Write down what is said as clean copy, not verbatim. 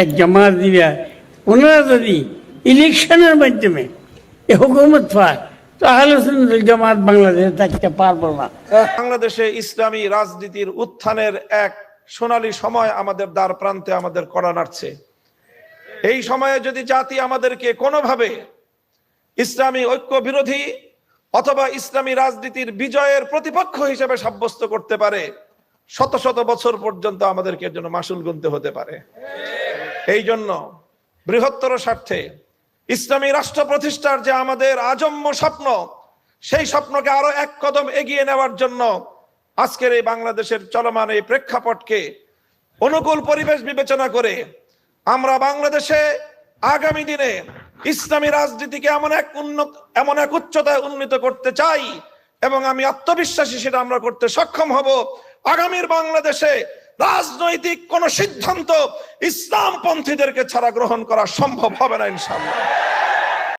এক জামাত দিরা ওনারা যদি ইলেকশনের মাধ্যমে এ হুকুমত পায় তো আহলে সুন্নাত জামাত বাংলাদেশে থাকতে পারবো না। বাংলাদেশে ইসলামী রাজনীতির উত্থানের এক সোনালী সময় আমাদের দ্বার প্রান্তে আমাদের কড়া নাড়ছে। এই সময়ে যদি জাতি আমাদেরকে কোনোভাবে ইসলামী ঐক্য বিরোধী অথবা ইসলামী রাজনীতির বিজয়ের প্রতিপক্ষ হিসেবে সাব্যস্ত করতে পারে, শত শত বছর পর্যন্ত আমাদেরকে এর জন্য মাসুল গুনতে হতে পারে। এই জন্য বৃহত্তর স্বার্থে ইসলামী রাষ্ট্র প্রতিষ্ঠার যে আমাদের আজন্ম স্বপ্ন, সেই স্বপ্নকে আরো এক কদম এগিয়ে নেওয়ার জন্য আজকের এই বাংলাদেশের চলমান এই প্রেক্ষাপটকে অনুকূল পরিবেশ বিবেচনা করে আমরা বাংলাদেশে আগামী দিনে ইসলামী রাজনীতিকে এমন এক উচ্চতায় উন্নীত করতে চাই এবং আমি আত্মবিশ্বাসী সেটা আমরা করতে সক্ষম হব। আগামীর বাংলাদেশে রাজনৈতিক কোন সিদ্ধান্ত ইসলামপন্থীদেরকে ছাড়া গ্রহণ করা সম্ভব হবে না ইনশাআল্লাহ।